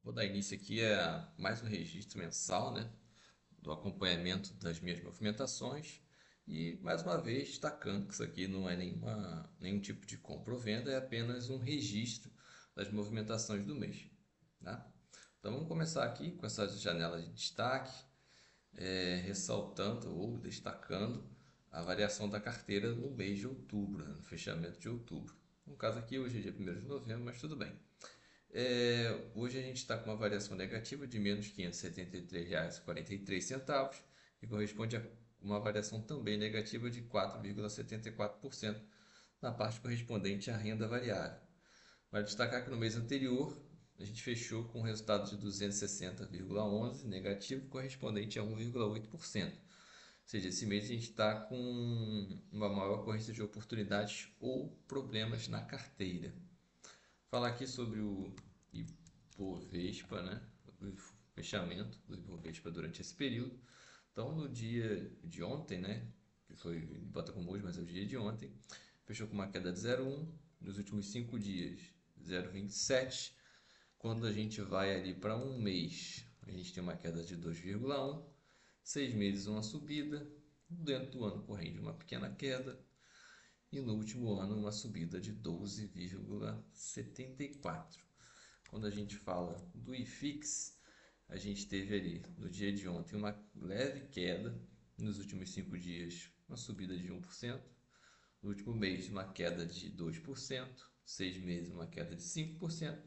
Vou dar início aqui a mais um registro mensal, né, do acompanhamento das minhas movimentações e mais uma vez destacando que isso aqui não é nenhum tipo de compra ou venda, é apenas um registro das movimentações do mês, tá? Então vamos começar aqui com essa janela de destaque, ressaltando ou destacando a variação da carteira no mês de outubro, né, no fechamento de outubro. No caso aqui, hoje é dia 1º de novembro, mas tudo bem. Hoje a gente está com uma variação negativa de menos R$ 573,43, que corresponde a uma variação também negativa de 4,74% na parte correspondente à renda variável. Vale destacar que no mês anterior a gente fechou com um resultado de 260,11 negativo, correspondente a 1,8%. Ou seja, esse mês a gente está com uma maior ocorrência de oportunidades ou problemas na carteira. Falar aqui sobre o Ibovespa, né? O fechamento do Ibovespa durante esse período. Então, no dia de ontem, né? Que foi, bota como hoje, mas é o dia de ontem, fechou com uma queda de 0,1. Nos últimos 5 dias, 0,27. Quando a gente vai ali para um mês, a gente tem uma queda de 2,1. 6 meses, uma subida. Dentro do ano corrente, uma pequena queda. E no último ano, uma subida de 12,74. Quando a gente fala do IFIX, a gente teve ali no dia de ontem uma leve queda, nos últimos 5 dias uma subida de 1%, no último mês uma queda de 2%, 6 meses uma queda de 5%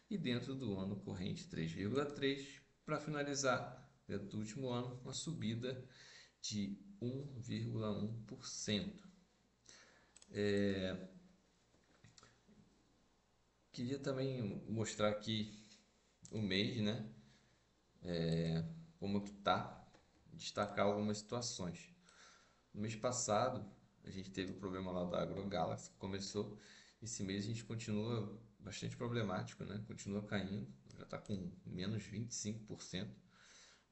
e dentro do ano corrente 3,3%, para finalizar, dentro do último ano, uma subida de 1,1%. Queria também mostrar aqui o mês, né? Como que tá, destacar algumas situações. No mês passado, a gente teve o problema lá da AgroGalaxy, que começou. Esse mês a gente continua bastante problemático, né? Continua caindo, já está com menos 25%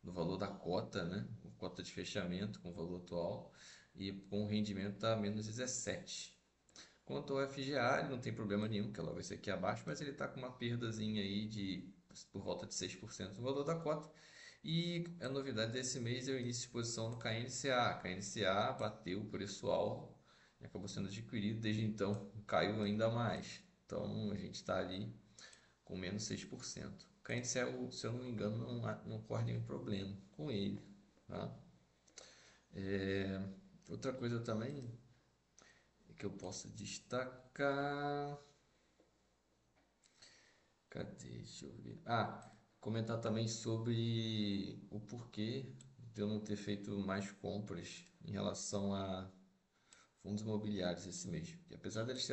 no valor da cota, né? Cota de fechamento com o valor atual e com o rendimento está menos 17%. Quanto ao FGA, ele não tem problema nenhum, que ela vai ser aqui abaixo, mas ele está com uma perdazinha aí de por volta de 6% no valor da cota. E a novidade desse mês é o início de exposição no KNCA. KNCA bateu o preço-alvo e acabou sendo adquirido. Desde então caiu ainda mais. Então a gente está ali com menos 6%. O KNCA, se eu não me engano, não corre nenhum problema com ele. Tá? É, outra coisa também que eu posso destacar. Cadê? Deixa eu ver. Comentar também sobre o porquê de eu não ter feito mais compras em relação a fundos imobiliários esse mês. Porque apesar deles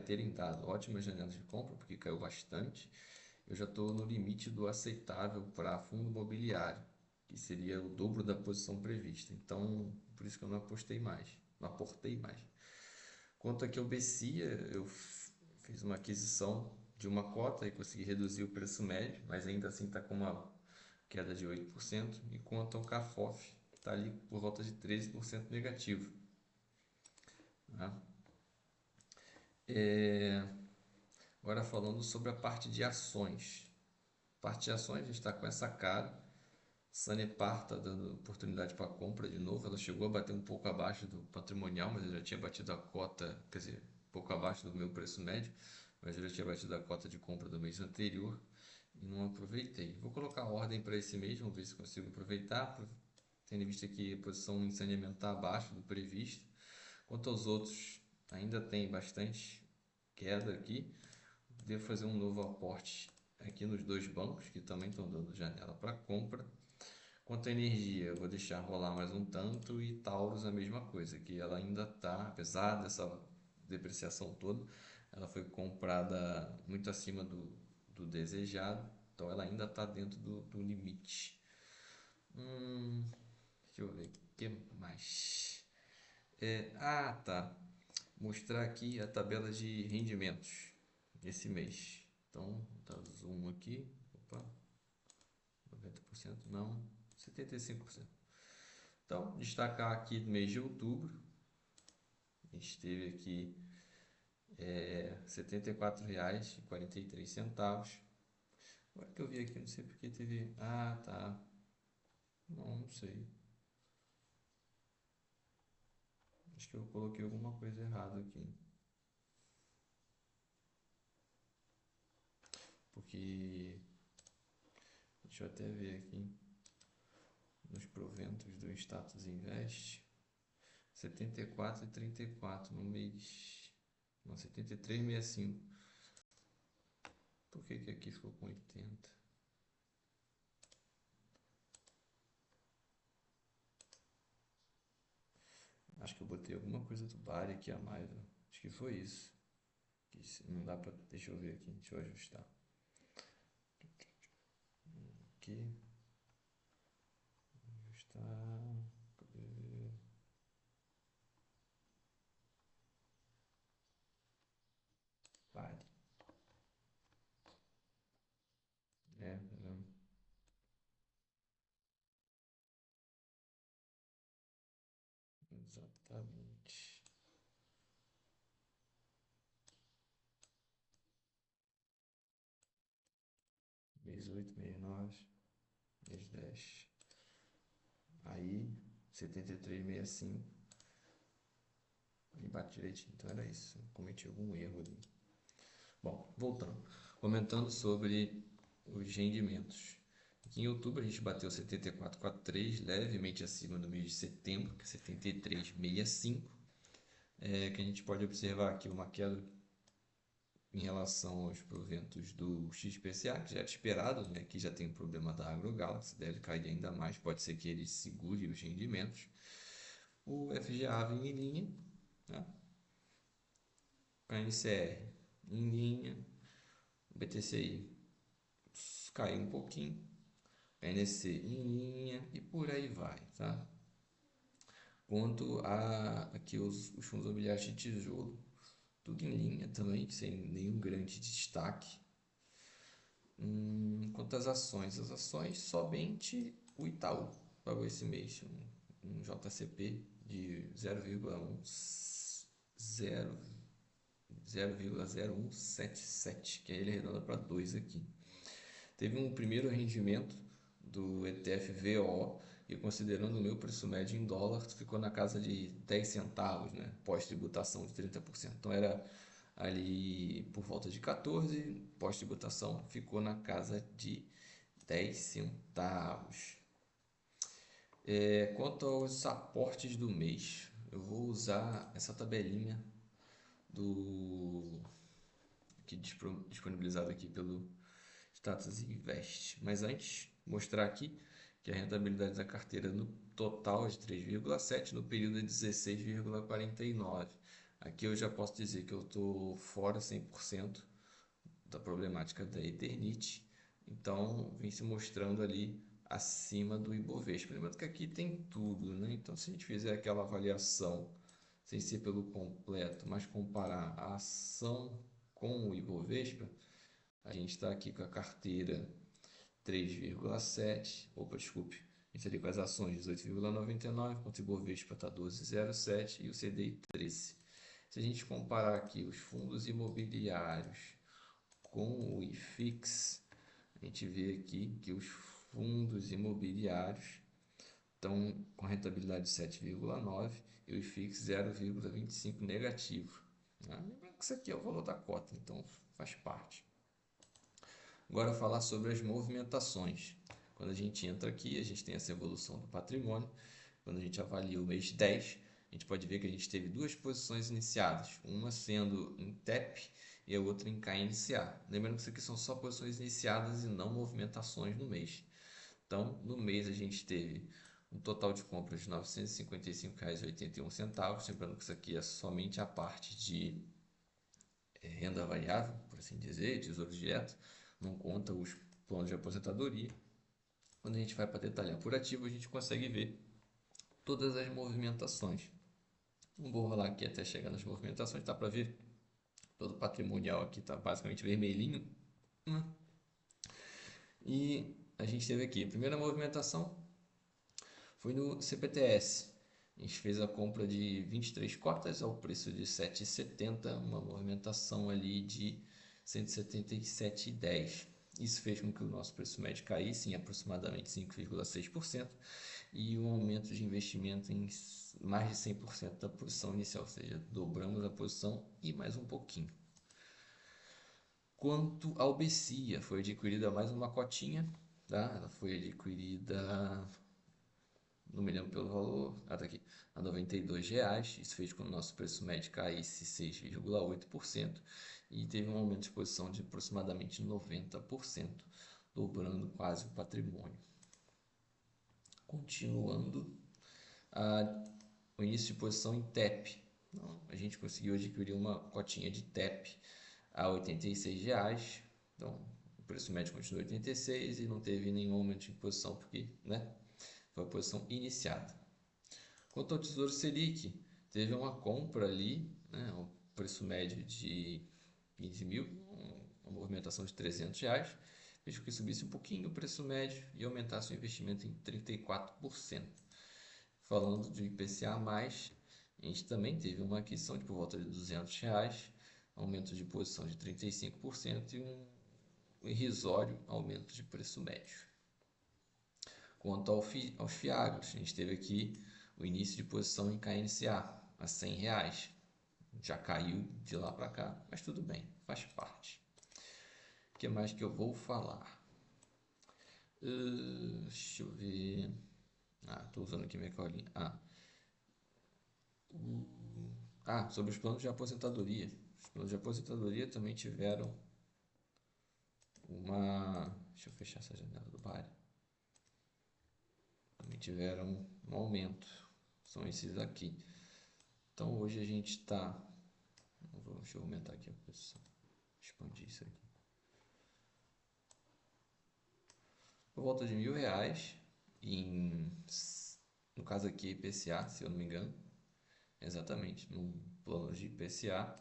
terem dado ótimas janelas de compra, porque caiu bastante, eu já estou no limite do aceitável para fundo imobiliário, que seria o dobro da posição prevista. Então, por isso que eu não apostei mais, não aportei mais. Quanto aqui ao BCIA, eu fiz uma aquisição de uma cota e consegui reduzir o preço médio, mas ainda assim está com uma queda de 8%. E quanto ao CAFOF, está ali por volta de 13% negativo. Tá? Agora falando sobre a parte de ações. Parte de ações, a gente está com essa cara. Sanepar está dando oportunidade para compra de novo. Ela chegou a bater um pouco abaixo do patrimonial, mas eu já tinha batido a cota, quer dizer, um pouco abaixo do meu preço médio, mas eu já tinha batido a cota de compra do mês anterior e não aproveitei. Vou colocar a ordem para esse mês, vamos ver se consigo aproveitar, tendo em vista que a posição em saneamento está abaixo do previsto. Quanto aos outros, ainda tem bastante queda aqui. Devo fazer um novo aporte aqui nos dois bancos, que também estão dando janela para compra. Quanto à energia, eu vou deixar rolar mais um tanto e Taurus a mesma coisa, que ela ainda está, apesar dessa depreciação toda, ela foi comprada muito acima do desejado, então ela ainda está dentro do limite. Deixa eu ver o que mais. Tá. Mostrar aqui a tabela de rendimentos esse mês. Então, tá zoom aqui. Opa, 90% não, 75%. Então, destacar aqui no mês de outubro, a gente teve aqui R$ 74,43. Agora que eu vi aqui, não sei porque teve. Ah, tá. Não sei. Acho que eu coloquei alguma coisa errada aqui. Porque. Deixa eu até ver aqui. Nos proventos do Status Invest. 74,34 no mês. Não, 73,65. Por que que aqui ficou com 80? Acho que eu botei alguma coisa do Bari aqui a mais, ó. Acho que foi isso. Não dá pra. Deixa eu ver aqui, deixa eu ajustar. Aqui, ajustar. Cadê? Bari. É, exatamente. Mês 8, mês 9, mês 10. Aí, 73,65. E bate direitinho. Então era isso. Cometi algum erro ali. Bom, voltando. Comentando sobre os rendimentos. Aqui em outubro a gente bateu 74,43, levemente acima do mês de setembro, que é 73,65. Que a gente pode observar aqui uma queda em relação aos proventos do XPCA, que já era esperado, né? Aqui já tem o problema da AgroGalaxy, deve cair ainda mais, pode ser que ele segure os rendimentos. O FGA vem em linha, né? A NCR em linha, o BTCI caiu um pouquinho, NC em linha e por aí vai, tá? Quanto a aqui os fundos imobiliários de tijolo, tudo em linha também, sem nenhum grande destaque. Quanto às ações, somente o Itaú pagou esse mês um JCP de 0,0177, que aí ele arredonda para 2 aqui. Teve um primeiro rendimento do ETF VO, e considerando o meu preço médio em dólar, ficou na casa de 10 centavos, né? Pós-tributação de 30%. Então era ali por volta de 14, pós-tributação ficou na casa de 10 centavos. Quanto aos aportes do mês, eu vou usar essa tabelinha do que disponibilizado aqui pelo Status Invest. Mas antes, mostrar aqui que a rentabilidade da carteira no total é de 3,7, no período é 16,49. Aqui eu já posso dizer que eu estou fora 100% da problemática da Eternit, então vem se mostrando ali acima do Ibovespa. Lembrando que aqui tem tudo, né? Então se a gente fizer aquela avaliação sem ser pelo completo, mas comparar a ação com o Ibovespa, a gente está aqui com a carteira 3,7, opa, desculpe, a gente está ali com as ações 18,99, enquanto o Ibovespa está 12,07 e o CDI 13. Se a gente comparar aqui os fundos imobiliários com o IFIX, a gente vê aqui que os fundos imobiliários estão com rentabilidade de 7,9 e o IFIX 0,25 negativo. Lembrando que isso aqui é o valor da cota, então faz parte. Agora falar sobre as movimentações. Quando a gente entra aqui, a gente tem essa evolução do patrimônio. Quando a gente avalia o mês 10, a gente pode ver que a gente teve duas posições iniciadas, uma sendo em TEP e a outra em KNCA. Lembrando que isso aqui são só posições iniciadas e não movimentações no mês. Então, no mês a gente teve um total de compras de R$ 955,81. Lembrando que isso aqui é somente a parte de renda variável, por assim dizer, tesouro direto, não conta os planos de aposentadoria. Quando a gente vai para detalhar por ativo, a gente consegue ver todas as movimentações. Não vou rolar aqui até chegar nas movimentações, dá para ver todo o patrimonial aqui está basicamente vermelhinho. E a gente teve aqui, a primeira movimentação foi no CPTS. A gente fez a compra de 23 cotas ao preço de R$ 7,70, uma movimentação ali de 177,10. Isso fez com que o nosso preço médio caísse em aproximadamente 5,6% e um aumento de investimento em mais de 100% da posição inicial, ou seja, dobramos a posição e mais um pouquinho. Quanto ao Bessia, foi adquirida mais uma cotinha, tá? Ela foi adquirida, não me lembro pelo valor, tá aqui, a R$ 92,00. Isso fez com que o nosso preço médio caísse 6,8% e teve um aumento de posição de aproximadamente 90%, dobrando quase o patrimônio. Continuando, o início de posição em TEP. Então, a gente conseguiu adquirir uma cotinha de TEP a R$ 86,00. Então, o preço médio continua 86 e não teve nenhum aumento de posição porque, né, foi a posição iniciada. Quanto ao Tesouro Selic, teve uma compra ali, né, o preço médio de 15 mil, uma movimentação de R$ 300, fez com que subisse um pouquinho o preço médio e aumentasse o investimento em 34%. Falando de IPCA+, a gente também teve uma aquisição de por volta de R$ 200, aumento de posição de 35% e um irrisório aumento de preço médio. Quanto aos FIAGROS, a gente teve aqui o início de posição em KNCA a R$ 100. Já caiu de lá para cá, mas tudo bem, faz parte. O que mais que eu vou falar? Deixa eu ver. Estou usando aqui minha colinha. Sobre os planos de aposentadoria. Os planos de aposentadoria também tiveram uma. Deixa eu fechar essa janela do bar. Também tiveram um aumento. São esses aqui. Então hoje a gente está. Deixa eu aumentar aqui a posição. Expandir isso aqui. Por volta de R$ 1.000 no caso aqui IPCA, se eu não me engano. Exatamente, num plano de IPCA.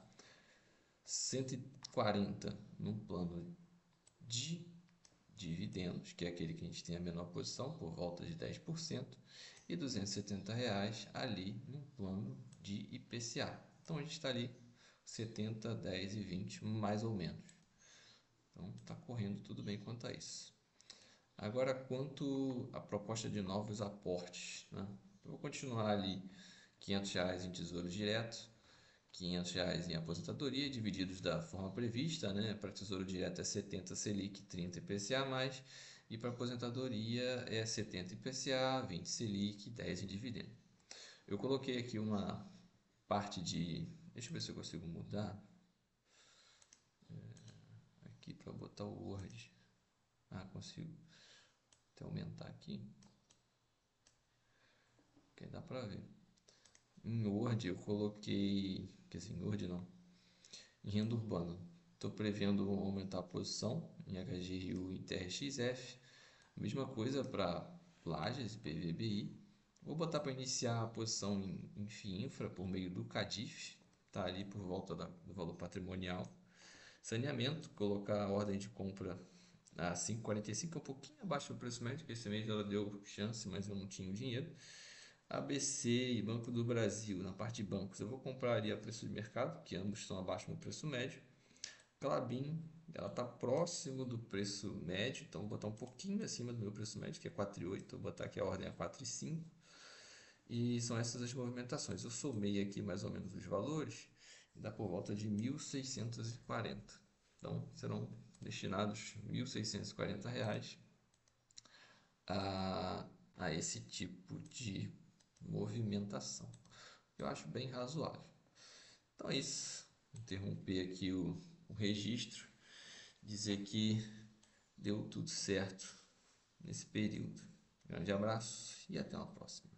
140 num plano de dividendos, que é aquele que a gente tem a menor posição, por volta de 10%, e R$ 270 ali no plano de IPCA. Então a gente está ali 70, 10 e 20, mais ou menos. Então está correndo tudo bem quanto a isso. Agora, quanto à proposta de novos aportes, né? Eu vou continuar ali R$ 500 em tesouro direto, R$ 500 em aposentadoria, divididos da forma prevista, né? Para tesouro direto é 70 Selic, 30 IPCA+, e para aposentadoria é 70 IPCA, 20 Selic, 10 em dividendo. Eu coloquei aqui uma parte de... Deixa eu ver se eu consigo mudar. Aqui para botar o Word. Consigo até aumentar aqui. Que dá para ver. Em Word eu coloquei... Quer dizer, em Word não. Em renda urbana. Estou prevendo aumentar a posição em HGRU e TRXF. Mesma coisa para Lajes e PVBI. Vou botar para iniciar a posição em FIINFRA por meio do CADIF. Está ali por volta do valor patrimonial. Saneamento, colocar a ordem de compra a 5,45, um pouquinho abaixo do preço médio, que esse mês ela deu chance, mas eu não tinha o dinheiro. ABC e Banco do Brasil, na parte de bancos, eu vou comprar ali a preço de mercado, que ambos estão abaixo do preço médio. Klabin, ela está próximo do preço médio, então vou botar um pouquinho acima do meu preço médio, que é 4,8, vou botar aqui a ordem a 4,5. E são essas as movimentações. Eu somei aqui mais ou menos os valores, e dá por volta de 1.640. Então serão destinados R$ 1.640 a esse tipo de movimentação. Eu acho bem razoável. Então é isso. Interromper aqui o registro, dizer que deu tudo certo nesse período. Grande abraço e até uma próxima.